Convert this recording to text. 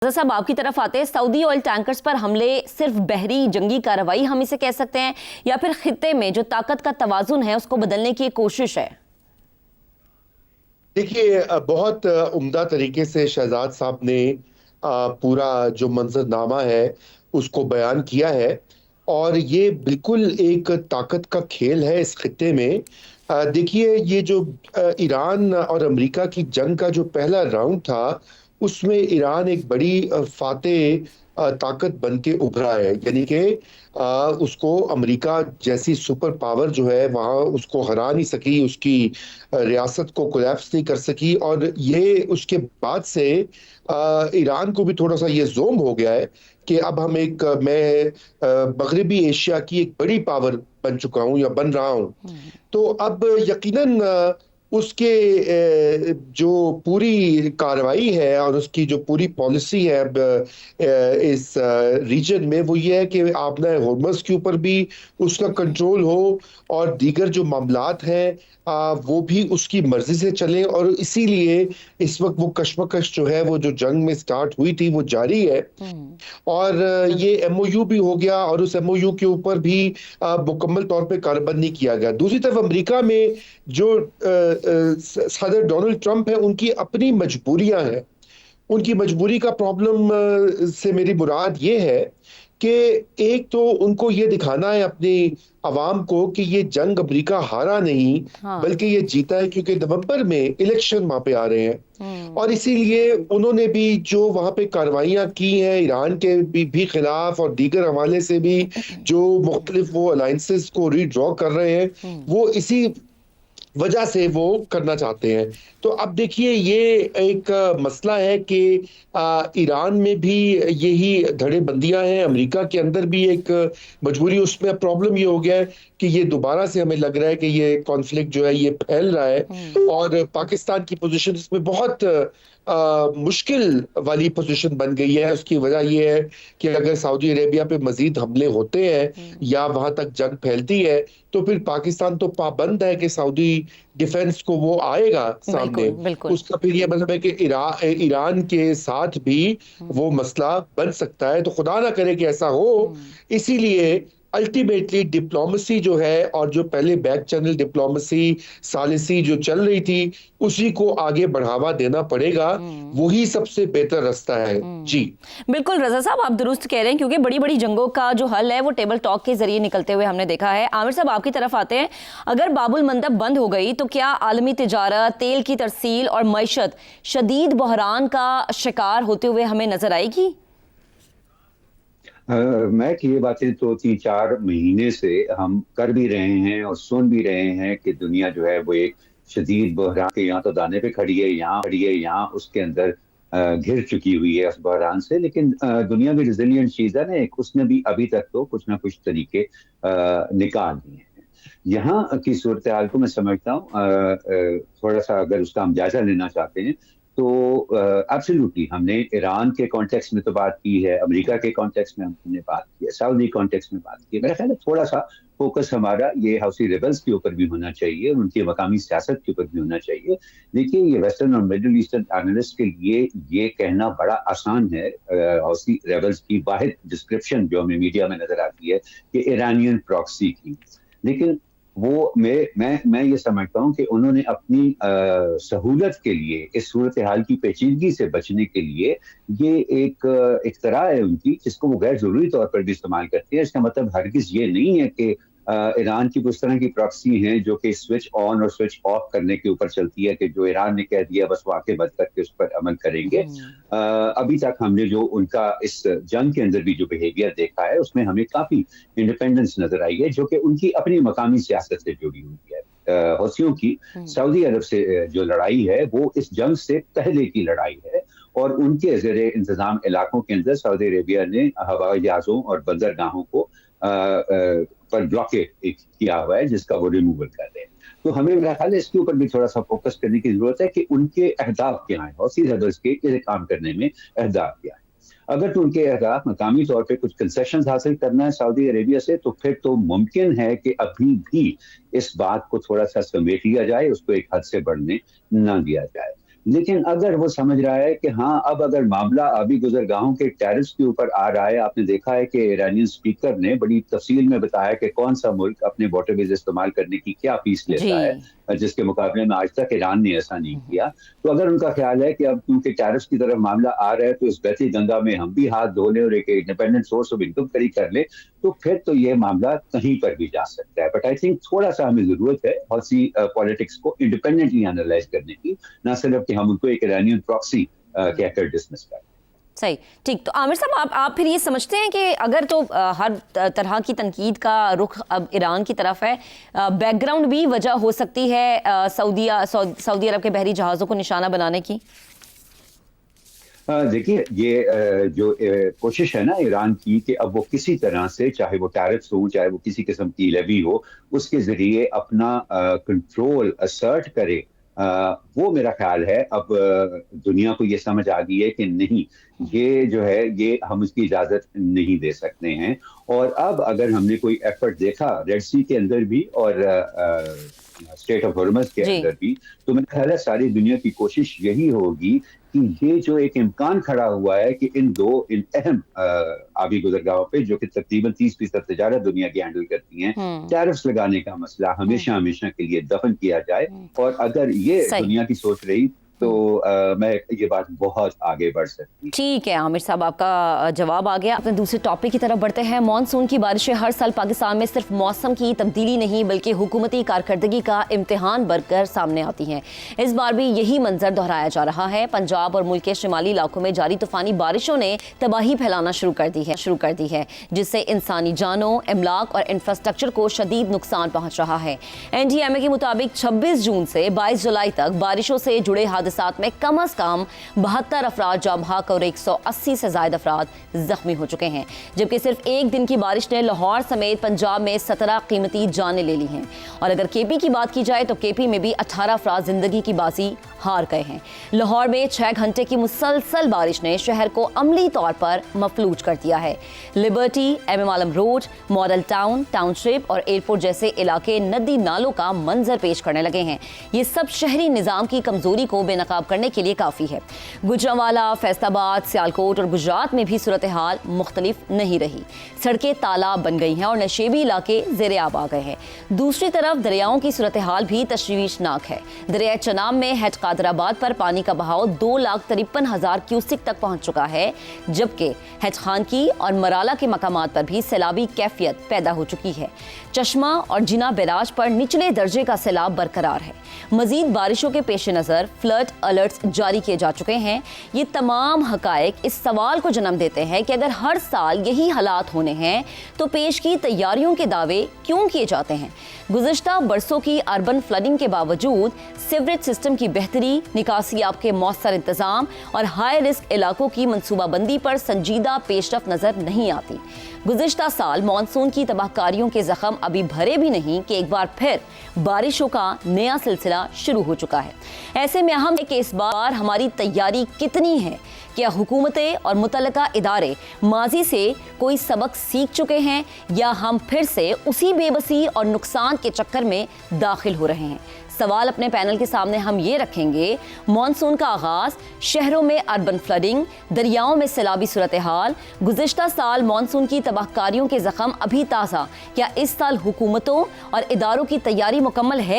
رضا صاحب آپ کی طرف آتے ہیں، سعودی آئل ٹینکرز پر حملے صرف بحری جنگی کارروائی ہم اسے کہہ سکتے ہیں یا پھر خطے میں جو طاقت کا توازن ہے اس کو بدلنے کی ایک کوشش ہے؟ دیکھیے، بہت عمدہ طریقے سے شہزاد صاحب نے پورا جو منظرنامہ ہے اس کو بیان کیا ہے، اور یہ بالکل ایک طاقت کا کھیل ہے اس خطے میں۔ دیکھیے، یہ جو ایران اور امریکہ کی جنگ کا جو پہلا راؤنڈ تھا، اس میں ایران ایک بڑی فاتح طاقت بن کے ابھرا ہے، یعنی کہ اس کو امریکہ جیسی سپر پاور جو ہے وہاں اس کو ہرا نہیں سکی، اس کی ریاست کو کولیپس نہیں کر سکی، اور یہ اس کے بعد سے ایران کو بھی تھوڑا سا یہ زوم ہو گیا ہے کہ اب میں مغربی ایشیا کی ایک بڑی پاور بن چکا ہوں یا بن رہا ہوں۔ تو اب یقیناً اس کے جو پوری کارروائی ہے اور اس کی جو پوری پالیسی ہے اب اس ریجن میں، وہ یہ ہے کہ آپ نے ہورمز کے اوپر بھی اس کا کنٹرول ہو، اور دیگر جو معاملات ہیں وہ بھی اس کی مرضی سے چلیں، اور اسی لیے اس وقت وہ کشمکش جو ہے، وہ جو جنگ میں سٹارٹ ہوئی تھی وہ جاری ہے، اور یہ ایم او یو بھی ہو گیا، اور اس ایم او یو کے اوپر بھی مکمل طور پہ کاربند نہیں کیا گیا۔ دوسری طرف امریکہ میں جو صدر ڈونلڈ ٹرمپ ہے، ان کی اپنی مجبوریاں ہیں۔ ان کی مجبوری کا پرابلم سے میری مراد یہ ہے کہ ایک تو ان کو یہ دکھانا ہے اپنی عوام کو کہ یہ جنگ امریکہ ہارا نہیں بلکہ یہ جیتا ہے، کیونکہ نومبر میں الیکشن وہاں پہ آ رہے ہیں، اور اسی لیے انہوں نے بھی جو وہاں پہ کارروائیاں کی ہیں ایران کے بھی خلاف، اور دیگر حوالے سے بھی جو مختلف وہ الائنسز کو ری ڈرا کر رہے ہیں، وہ اسی وجہ سے وہ کرنا چاہتے ہیں۔ تو اب دیکھیے، یہ ایک مسئلہ ہے کہ ایران میں بھی یہی دھڑے بندیاں ہیں، امریکہ کے اندر بھی ایک مجبوری، اس میں پرابلم یہ ہو گیا ہے کہ یہ دوبارہ سے ہمیں لگ رہا ہے کہ یہ کانفلکٹ جو ہے یہ پھیل رہا ہے، اور پاکستان کی پوزیشن اس میں بہت مشکل والی پوزیشن بن گئی ہے۔ اس کی وجہ یہ ہے کہ اگر سعودی عربیہ پہ مزید حملے ہوتے ہیں یا وہاں تک جنگ پھیلتی ہے، تو پھر پاکستان تو پابند ہے کہ سعودی ڈیفنس کو وہ آئے گا سامنے، بالکل اس کا پھر یہ مطلب ہے کہ ایران کے ساتھ بھی وہ مسئلہ بن سکتا ہے۔ تو خدا نہ کرے کہ ایسا ہو، اسی لیے الٹیمیٹلی ڈپلومسی جو ہے، اور جو پہلے بیک چینل ڈپلومسی ثالثی جو چل رہی تھی، اسی کو آگے بڑھاوا دینا پڑے گا، وہی سب سے بہتر راستہ ہے۔ جی بالکل رضا صاحب، آپ درست کہہ رہے ہیں، کیونکہ بڑی بڑی جنگوں کا جو حل ہے وہ ٹیبل ٹاک کے ذریعے نکلتے ہوئے ہم نے دیکھا ہے۔ عامر صاحب آپ کی طرف آتے ہیں، اگر باب المندب بند ہو گئی تو کیا عالمی تجارت، تیل کی ترسیل اور معیشت شدید بحران کا شکار ہوتے ہوئے ہمیں نظر آئے گی؟ میں یہ باتیں تو 3-4 مہینے سے ہم کر بھی رہے ہیں اور سن بھی رہے ہیں کہ دنیا جو ہے وہ ایک شدید بحران کے یہاں تو دانے پہ کھڑی ہے، یہاں کھڑی ہے، یہاں اس کے اندر گھر چکی ہوئی ہے اس بحران سے۔ لیکن دنیا بھی ریزیلینٹ چیز ہے نا، ایک اس نے بھی ابھی تک تو کچھ نہ کچھ طریقے نکال دیے ہیں۔ یہاں کی صورتحال کو میں سمجھتا ہوں، تھوڑا سا اگر اس کا ہم جائزہ لینا چاہتے ہیں تو ایبسلیوٹلی ہم نے ایران کے کانٹیکس میں تو بات کی ہے، امریکہ کے کانٹیکس میں ہم نے بات کی ہے، سعودی کانٹیکس میں بات کی ہے۔ میرا خیال ہے تھوڑا سا فوکس ہمارا یہ حوثی ریبلز کے اوپر بھی ہونا چاہیے، ان کی مقامی سیاست کے اوپر بھی ہونا چاہیے۔ دیکھیے، یہ ویسٹرن اور مڈل ایسٹرن اینالسٹ کے لیے یہ کہنا بڑا آسان ہے۔ حوثی ریبلز کی واحد ڈسکرپشن جو ہمیں میڈیا میں نظر آتی ہے کہ ایرانین پراکسی کی، لیکن وہ میں یہ سمجھتا ہوں کہ انہوں نے اپنی سہولت کے لیے، اس صورتحال کی پیچیدگی سے بچنے کے لیے، یہ ایک اختراع ہے ان کی جس کو وہ غیر ضروری طور پر بھی استعمال کرتے ہیں۔ اس کا مطلب ہرگز یہ نہیں ہے کہ ایران کی اس طرح کی پراکسی ہیں جو کہ سوئچ آن اور سوئچ آف کرنے کے اوپر چلتی ہے، کہ جو ایران نے کہہ دیا بس وہ آنکھیں بند کر کے اس پر عمل کریں گے۔ ابھی تک ہم نے جو ان کا اس جنگ کے اندر بھی جو بیہیویئر دیکھا ہے، اس میں ہمیں کافی انڈیپینڈنس نظر آئی ہے جو کہ ان کی اپنی مقامی سیاست سے جڑی ہوئی ہے۔ حوثیوں کی سعودی عرب سے جو لڑائی ہے وہ اس جنگ سے پہلے کی لڑائی ہے، اور ان کے زیر انتظام علاقوں کے اندر سعودی عربیہ نے ہوائی جہازوں اور بندرگاہوں کو پر بلاکیٹ کیا ہوا ہے، جس کا وہ ریموول کر رہے ہیں۔ تو ہمیں میرا خیال ہے اس کے اوپر بھی تھوڑا سا فوکس کرنے کی ضرورت ہے کہ ان کے اہداف کیا ہیں، حوثی ریبلز کے کام کرنے میں اہداف کیا ہیں۔ اگر تو ان کے اہداف مقامی طور پہ کچھ کنسیشنز حاصل کرنا ہے سعودی عربیہ سے، تو پھر تو ممکن ہے کہ ابھی بھی اس بات کو تھوڑا سا سمیٹ لیا جائے، اس کو ایک حد سے بڑھنے نہ دیا جائے۔ لیکن اگر وہ سمجھ رہا ہے کہ ہاں اب اگر معاملہ آبی گزرگاہوں کے ٹیرفز کے اوپر آ رہا ہے، آپ نے دیکھا ہے کہ ایرانین اسپیکر نے بڑی تفصیل میں بتایا کہ کون سا ملک اپنے واٹر ویز استعمال کرنے کی کیا فیس لیتا ہے، جس کے مقابلے میں آج تک ایران نے ایسا نہیں کیا. تو اگر ان کا خیال ہے کہ اب کیونکہ ٹیرفز کی طرف معاملہ آ رہا ہے تو اس بہتی گنگا میں ہم بھی ہاتھ دھو لیں اور ایک انڈیپینڈنٹ سورس آف انکم کری کر لیں، تو پھر تو یہ معاملہ کہیں پر بھی جا سکتا ہے. بٹ آئی تھنک تھوڑا سا ہمیں ضرورت ہے بہت سی پالیٹکس کو انڈیپینڈنٹلی انالائز کرنے کی، نہ صرف کہ ہم ان کو ایک ایرانین پراکسی کہہ کر ڈسمس کریں. صحیح، ٹھیک. تو عامر صاحب آپ پھر یہ سمجھتے ہیں کہ اگر تو ہر طرح کی تنقید کا رخ اب ایران کی طرف ہے، بیک گراؤنڈ بھی وجہ ہو سکتی ہے سعودی عرب کے بحری جہازوں کو نشانہ بنانے کی؟ دیکھیے یہ جو کوشش ہے نا ایران کی کہ اب وہ کسی طرح سے، چاہے وہ ٹیرفز ہوں، چاہے وہ کسی قسم کی لیوی ہو، اس کے ذریعے اپنا کنٹرول اسرٹ کرے، وہ میرا خیال ہے اب دنیا کو یہ سمجھ آ گئی ہے کہ نہیں، یہ جو ہے یہ ہم اس کی اجازت نہیں دے سکتے ہیں. اور اب اگر ہم نے کوئی ایفرٹ دیکھا ریڈ سی کے اندر بھی اور اسٹیٹ آف ہرمز کے اندر بھی، تو میرا خیال ہے ساری دنیا کی کوشش یہی ہوگی کہ یہ جو ایک امکان کھڑا ہوا ہے کہ ان اہم آبی گزرگاہوں پہ جو کہ تقریباً 30% تجارت دنیا کی ہینڈل کرتی ہیں، ٹیرفز لگانے کا مسئلہ ہمیشہ کے لیے دفن کیا جائے. اور اگر یہ دنیا کی سوچ رہی تو میں یہ بات بہت آگے بڑھ سکتی. ٹھیک ہے عامر صاحب، آپ کا جواب آ گیا. اپنے دوسرے ٹاپک کی طرف بڑھتے ہیں. مانسون کی بارشیں ہر سال پاکستان میں صرف موسم کی تبدیلی نہیں بلکہ حکومتی کارکردگی کا امتحان بن کر سامنے آتی ہیں. اس بار بھی یہی منظر دہرایا جا رہا ہے. پنجاب اور ملک کے شمالی علاقوں میں جاری طوفانی بارشوں نے تباہی پھیلانا شروع کر دی ہے جس سے انسانی جانوں، املاک اور انفراسٹرکچر کو شدید نقصان پہنچ رہا ہے. NDMA کے مطابق 26 جون سے 22 جولائی تک بارشوں سے جڑے حادثات میں کم از کم 72 افراد جاں بحق اور 180 سے زائد افراد زخمی ہو چکے ہیں، جبکہ صرف ایک دن کی بارش نے لاہور سمیت پنجاب میں 17 قیمتی جانیں لے لی ہیں. اور اگر KP کی بات کی جائے تو KP میں بھی 18 افراد زندگی کی بازی ہار گئے ہیں. لاہور میں 6 گھنٹے کی مسلسل بارش نے شہر کو عملی طور پر مفلوج کر دیا ہے. لبرٹی، MM عالم روڈ، ماڈل ٹاؤن، ٹاؤن شپ اور ایئرپورٹ جیسے علاقے ندی نالوں کا منظر پیش کرنے لگے ہیں. یہ سب شہری نظام کی کمزوری کو بے نقاب کرنے کے لیے کافی ہے. گجرانوالہ، فیصل آباد، سیالکوٹ اور گجرات میں بھی صورتحال مختلف نہیں رہی. سڑکیں تالاب بن گئی ہیں اور نشیبی علاقے زیر آب آ گئے ہیں. دوسری طرف دریاؤں کی صورتحال بھی تشویشناک ہے. دریائے چناب میں ہیڈ قادر آباد پر پانی کا بہاؤ 2,53,000 کیوسک تک پہنچ چکا ہے، جبکہ ہیڈ خان کی اور مرالا کے مقامات پر بھی سیلابی کیفیت پیدا ہو چکی ہے. چشمہ اور جنا بیراج پر نچلے درجے کا سیلاب برقرار ہے. مزید بارشوں کے پیش نظر فلڈ الرٹس جاری کیے جا چکے ہیں. یہ تمام حقائق اس سوال کو جنم دیتے ہیں کہ اگر ہر سال یہی حالات ہونے ہیں تو پیش کی تیاریوں کے دعوے کیوں کیے جاتے ہیں؟ گزشتہ برسوں کی اربن فلڈنگ کے باوجود سیوریج سسٹم کی بہتری، نکاسی آب کے مؤثر انتظام اور ہائی رسک علاقوں کی منصوبہ بندی پر سنجیدہ پیش رفت نظر نہیں آتی. گزشتہ سال مانسون کی تباہ کاریوں کے زخم ابھی بھرے بھی نہیں کہ ایک بار پھر بارشوں کا نیا سلسلہ شروع ہو چکا ہے. ایسے میں اہم ہے کہ اس بار ہماری تیاری کتنی ہے؟ کیا حکومتیں اور متعلقہ ادارے ماضی سے کوئی سبق سیکھ چکے ہیں یا ہم پھر سے اسی بے بسی اور نقصان کے چکر میں داخل ہو رہے ہیں؟ سوال اپنے پینل کے سامنے ہم یہ رکھیں گے. مانسون کا آغاز، شہروں میں اربن فلڈنگ، دریاؤں میں سیلابی صورتحال، گزشتہ سال مانسون کی تباہ کاریوں کے زخم ابھی تازہ. کیا اس سال حکومتوں اور اداروں کی تیاری مکمل ہے